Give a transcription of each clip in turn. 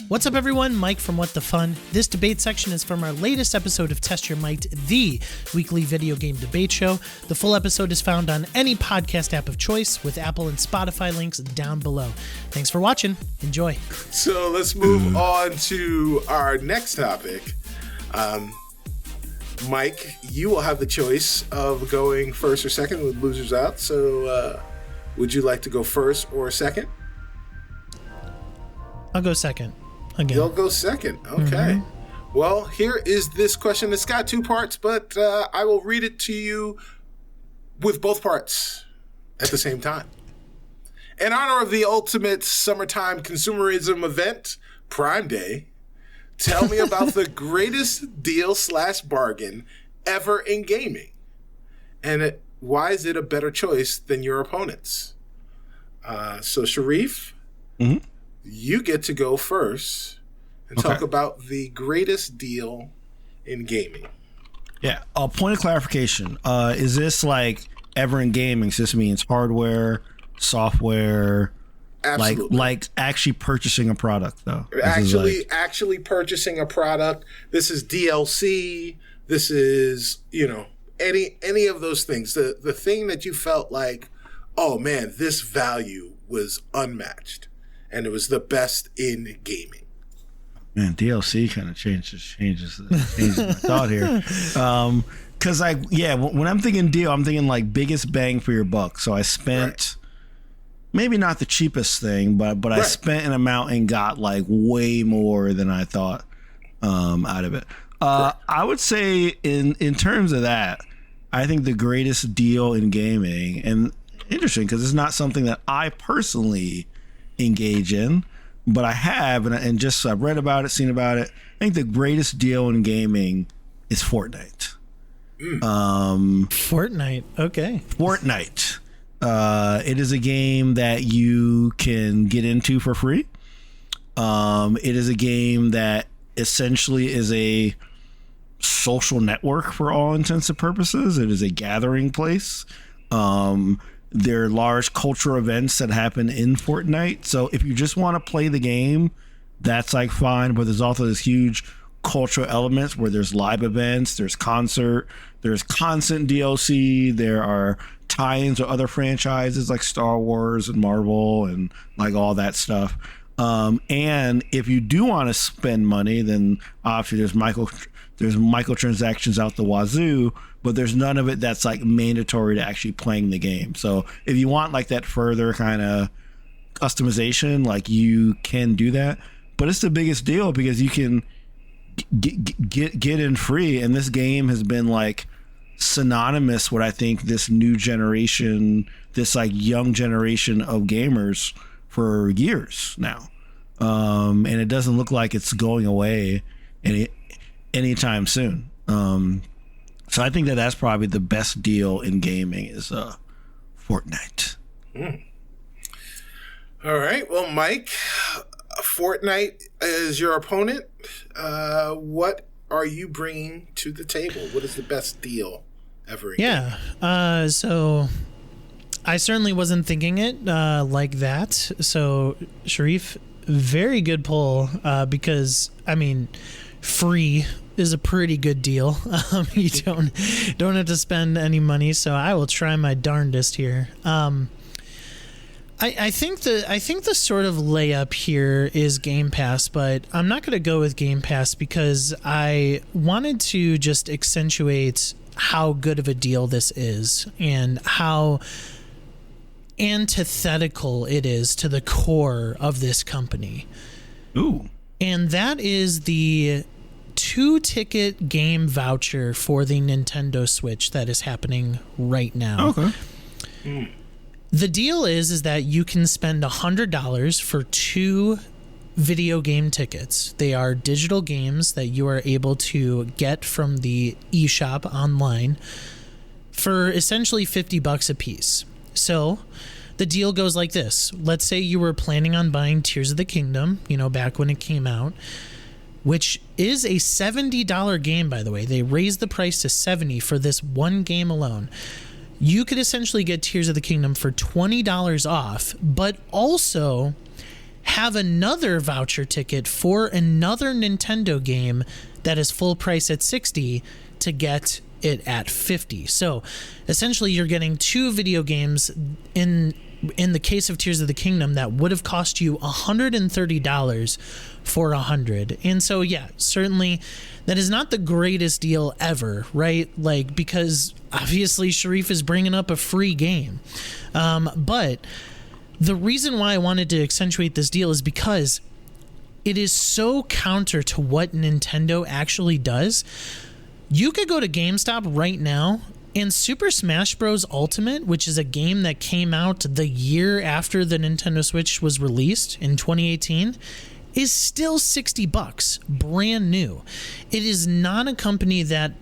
What's up, everyone? Mike from What the Fun. This debate section is from our latest episode of Test Your Might, the weekly video game debate show. The full episode is found on any podcast app of choice with Apple and Spotify links down below. Thanks for watching. Enjoy. So let's move on to our next topic. Mike, you will have the choice of going first or second with losers out. So would you like to go first or second? I'll go second. Again. You'll go second. Okay. Well, here is this question. It's got two parts, but I will read it to you with both parts at the same time. In honor of the ultimate summertime consumerism event, Prime Day, tell me about the greatest deal/bargain ever in gaming. And why is it a better choice than your opponent's? So, Sharif, you get to go first and talk about the greatest deal in gaming. Yeah, a point of clarification. Is this like ever in gaming? So this means hardware, software, Absolutely. like actually purchasing a product, though. Actually purchasing a product. This is DLC. This is, any of those things. The thing that you felt like, oh man, this value was unmatched. And it was the best in gaming. Man, DLC kind of changes my thought here. Because when I'm thinking deal, I'm thinking like biggest bang for your buck. So I spent maybe not the cheapest thing, but I spent an amount and got like way more than I thought out of it. I would say in terms of that, I think the greatest deal in gaming, and interesting because it's not something that I personally engage in, but I have, and just I've read about it, seen about it. I think the greatest deal in gaming is Fortnite. Fortnite, okay. Fortnite. It is a game that you can get into for free. It is a game that essentially is a social network for all intents and purposes. It is a gathering place. There are large cultural events that happen in Fortnite. So if you just want to play the game, that's like fine. But there's also this huge cultural elements where there's live events, there's concert, there's constant DLC, there are tie-ins with other franchises like Star Wars and Marvel and like all that stuff. And if you do want to spend money, then obviously there's microtransactions out the wazoo, but there's none of it that's like mandatory to actually playing the game. So if you want like that further kind of customization, like you can do that. But it's the biggest deal because you can get in free, and this game has been like synonymous with I think this new generation, this like young generation of gamers for years now, and it doesn't look like it's going away anytime soon. So I think that's probably the best deal in gaming is Fortnite. All right. Well, Mike, Fortnite is your opponent. What are you bringing to the table? What is the best deal ever in gaming? So I certainly wasn't thinking it like that. So, Sharif, very good pull because, I mean, free is a pretty good deal. You don't have to spend any money, so I will try my darndest here. I think the sort of layup here is Game Pass, but I'm not going to go with Game Pass because I wanted to just accentuate how good of a deal this is and how antithetical it is to the core of this company. Ooh. And that is the 2-ticket game voucher for the Nintendo Switch that is happening right now. Okay. The deal is that you can spend $100 for 2 video game tickets. They are digital games that you are able to get from the eShop online for essentially $50 a piece. So the deal goes like this. Let's say you were planning on buying Tears of the Kingdom, back when it came out, which is a $70 game, by the way. They raised the price to $70 for this one game alone. You could essentially get Tears of the Kingdom for $20 off, but also have another voucher ticket for another Nintendo game that is full price at $60 to get it at $50. So essentially you're getting 2 video games in the case of Tears of the Kingdom that would have cost you $130 for $100. And so yeah, certainly that is not the greatest deal ever, right? Like, because obviously Sharif is bringing up a free game. But the reason why I wanted to accentuate this deal is because it is so counter to what Nintendo actually does. You could go to GameStop right now and Super Smash Bros. Ultimate, which is a game that came out the year after the Nintendo Switch was released in 2018, is still $60, brand new. It is not a company that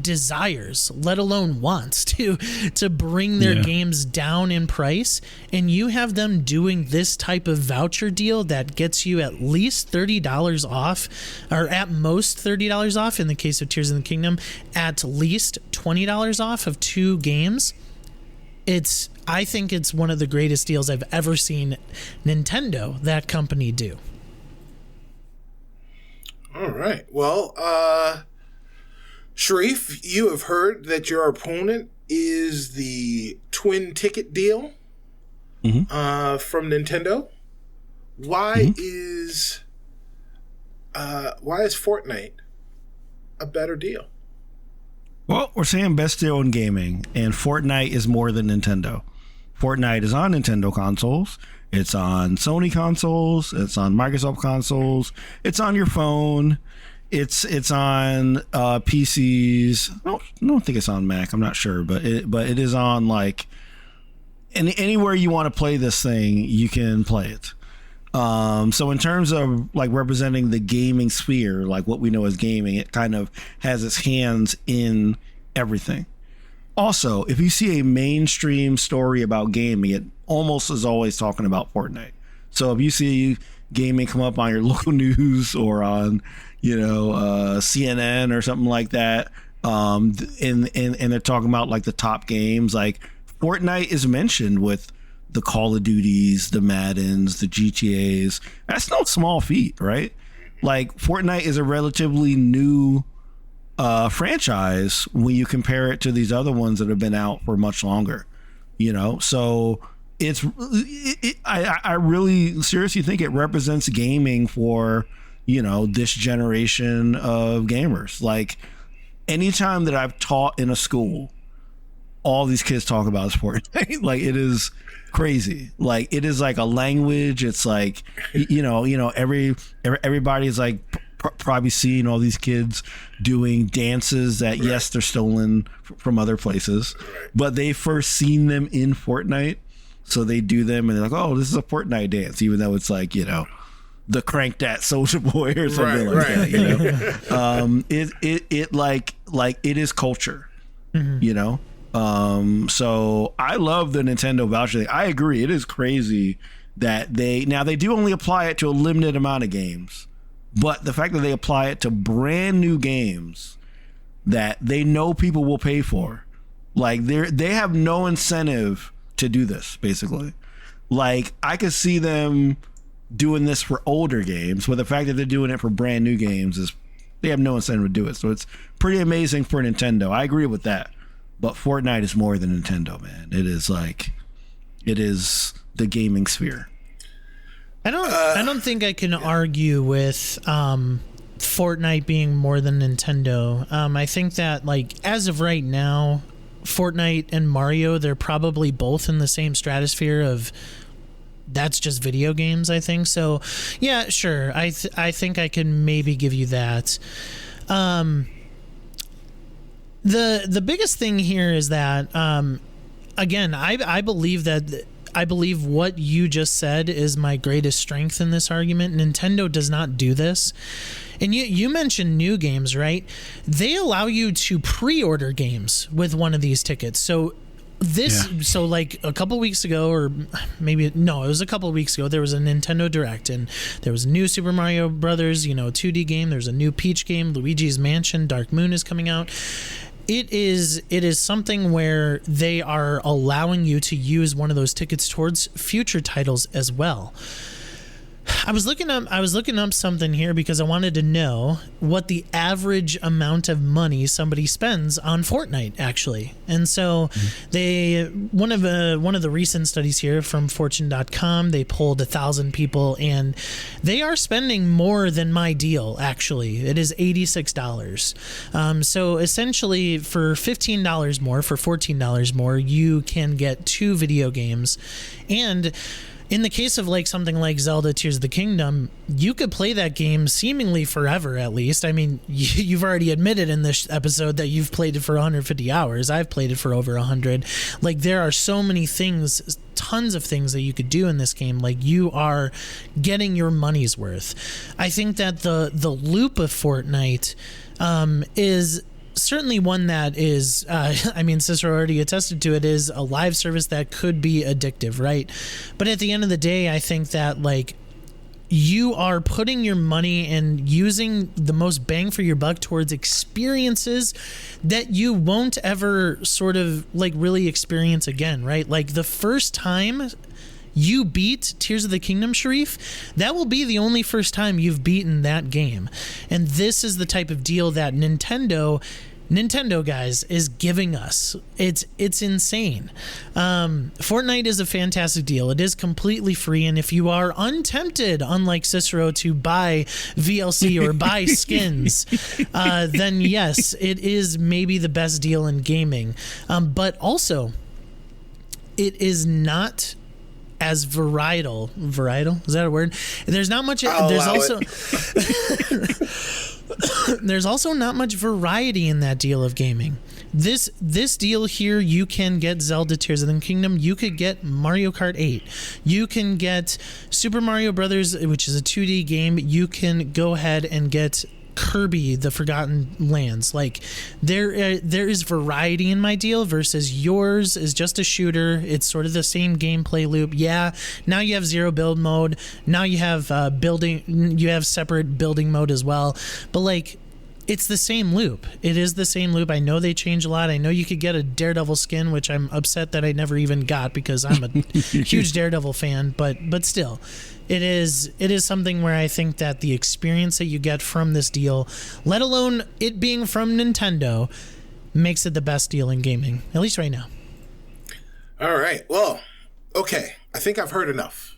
desires, let alone wants to bring their games down in price, and you have them doing this type of voucher deal that gets you at least $30 off, or at most $30 off in the case of Tears of the Kingdom, at least $20 off of 2 games. I think it's one of the greatest deals I've ever seen Nintendo, that company, do. All right. Well, Sharif, you have heard that your opponent is the twin ticket deal from Nintendo. Why is Fortnite a better deal? Well, we're saying best deal in gaming, and Fortnite is more than Nintendo. Fortnite is on Nintendo consoles. It's on Sony consoles. It's on Microsoft consoles. It's on your phone. It's on PCs. I don't think it's on Mac. I'm not sure, but it is on, like, anywhere you want to play this thing, you can play it. So in terms of, like, representing the gaming sphere, like what we know as gaming, it kind of has its hands in everything. Also, if you see a mainstream story about gaming, it almost is always talking about Fortnite. So if you see gaming come up on your local news or on, CNN or something like that, and they're talking about, like, the top games, like Fortnite is mentioned with the Call of Duties, the Maddens, the GTAs. That's no small feat, right? Like, Fortnite is a relatively new franchise when you compare it to these other ones that have been out for much longer, so I really seriously think it represents gaming for this generation of gamers. Like, anytime that I've taught in a school, all these kids talk about Fortnite. Like, it is crazy. Like, it is like a language. It's like, everybody's like probably seeing all these kids doing dances that, yes, they're stolen from other places, but they first seen them in Fortnite. So they do them and they're like, oh, this is a Fortnite dance, even though it's like, the Crank That Soulja Boy or something that, it is culture, so I love the Nintendo voucher thing. I agree. It is crazy that they do only apply it to a limited amount of games, but the fact that they apply it to brand new games that they know people will pay for, like, they have no incentive to do this, basically. Like, I could see them doing this for older games, but the fact that they're doing it for brand new games is, they have no incentive to do it. So it's pretty amazing for Nintendo. I agree with that. But Fortnite is more than Nintendo, man. It is the gaming sphere. I don't think I can argue with Fortnite being more than Nintendo. I think that, like, as of right now, Fortnite and Mario, they're probably both in the same stratosphere of that's just video games, I think. So, yeah, sure. I think I can maybe give you that. The biggest thing here is that, again, I believe what you just said is my greatest strength in this argument. Nintendo does not do this. And you mentioned new games, right? They allow you to pre-order games with one of these tickets. So so like a couple weeks ago, or maybe, no, it was a couple of weeks ago, there was a Nintendo Direct, and there was a new Super Mario Brothers, 2D game. There's a new Peach game, Luigi's Mansion, Dark Moon is coming out. It is something where they are allowing you to use one of those tickets towards future titles as well. I was looking up something here because I wanted to know what the average amount of money somebody spends on Fortnite actually. And so one of the recent studies here from fortune.com, they polled 1,000 people and they are spending more than my deal actually. It is $86. So essentially for $15 more, for $14 more, you can get 2 video games. And in the case of like something like Zelda Tears of the Kingdom, you could play that game seemingly forever at least. I mean, you've already admitted in this episode that you've played it for 150 hours. I've played it for over 100. Like there are so many things, tons of things that you could do in this game. Like you are getting your money's worth. I think that the loop of Fortnite is certainly one that is, I mean, Cicero already attested to it, is a live service that could be addictive, right? But at the end of the day, I think that like you are putting your money and using the most bang for your buck towards experiences that you won't ever sort of like really experience again, right? Like the first time you beat Tears of the Kingdom, Sharif, that will be the only first time you've beaten that game. And this is the type of deal that Nintendo, guys, is giving us. It's insane. Fortnite is a fantastic deal. It is completely free, and if you are untempted, unlike Cicero, to buy VLC or buy skins, then yes, it is maybe the best deal in gaming. But also, it is not as varietal, is that a word? There's not much. There's also not much variety in that deal of gaming. This deal here, you can get Zelda Tears of the Kingdom. You could get Mario Kart 8. You can get Super Mario Brothers, which is a 2D game. You can go ahead and get Kirby the Forgotten Lands. Like there is variety in my deal versus yours is just a shooter. It's sort of the same gameplay loop. Yeah, now you have zero build mode. Now you have you have separate building mode as well. But like it's the same loop. It is the same loop. I know they changed a lot. I know you could get a Daredevil skin, which I'm upset that I never even got because I'm a huge Daredevil fan, but still. It is something where I think that the experience that you get from this deal, let alone it being from Nintendo, makes it the best deal in gaming, at least right now. All right. Well, okay. I think I've heard enough.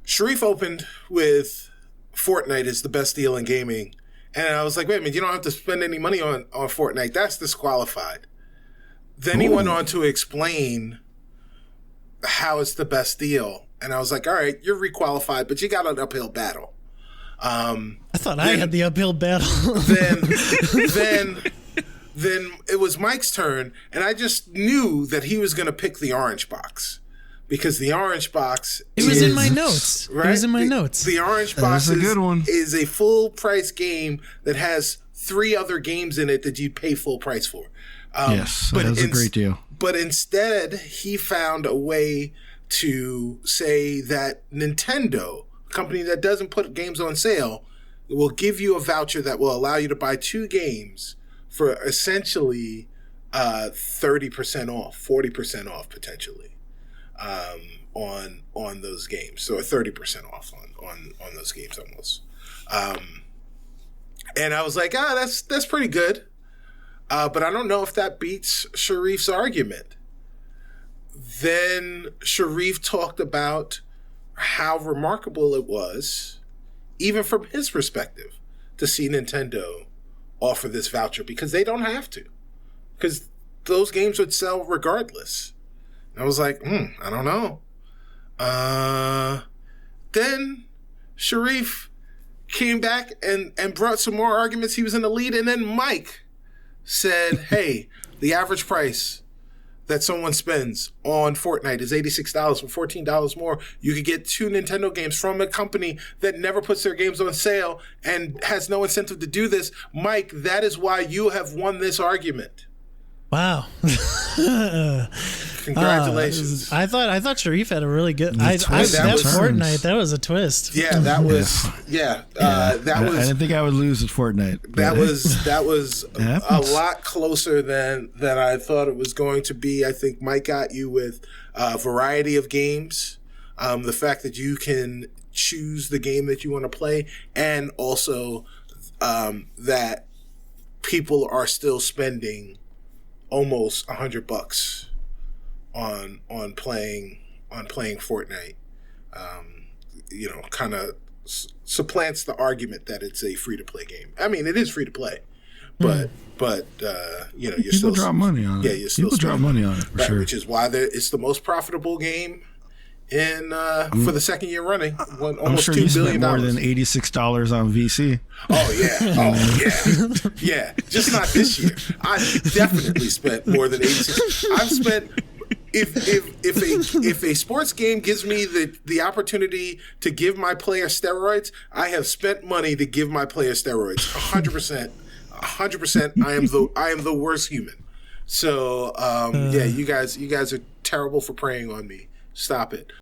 Sharif opened with Fortnite is the best deal in gaming. And I was like, wait a minute, you don't have to spend any money on Fortnite. That's disqualified. Then he went on to explain how it's the best deal. And I was like, all right, you're requalified, but you got an uphill battle. I thought I had the uphill battle. then it was Mike's turn, and I just knew that he was going to pick the orange box. Because the orange box was in my notes. Right? It was in my notes. The orange box a good one. Is a full price game that has 3 other games in it that you pay full price for. Yes, that was a great deal. But instead, he found a way to say that Nintendo, a company that doesn't put games on sale, will give you a voucher that will allow you to buy 2 games for essentially 30% off, 40% off potentially on those games. So a 30% off on those games almost. And I was like, that's pretty good. But I don't know if that beats Sharif's argument. Then Sharif talked about how remarkable it was, even from his perspective, to see Nintendo offer this voucher because they don't have to. Because those games would sell regardless. And I was like, I don't know. Then Sharif came back and brought some more arguments. He was in the lead. And then Mike said, hey, the average price that someone spends on Fortnite is $86 for $14 more. You could get 2 Nintendo games from a company that never puts their games on sale and has no incentive to do this. Mike, that is why you have won this argument. Wow. Congratulations. I thought Sharif had a really good Fortnite. That was a twist. Yeah, that was I didn't think I would lose at Fortnite. That was a lot closer than I thought it was going to be. I think Mike got you with a variety of games. the fact that you can choose the game that you want to play, and also that people are still spending almost $100 on playing Fortnite. Kind of supplants the argument that it's a free to play game. I mean, it is free to play, but you're people still drop money on it. Yeah, you're still people drop money on it for sure. Which is why it's the most profitable game in for the second year running. I'm sure you $2 spent billion. more than $86 on VC. Oh yeah. Just not this year. I definitely spent more than 86. I've spent. If a sports game gives me the opportunity to give my player steroids, I have spent money to give my player steroids. 100%. I am the worst human. So you guys are terrible for preying on me. Stop it.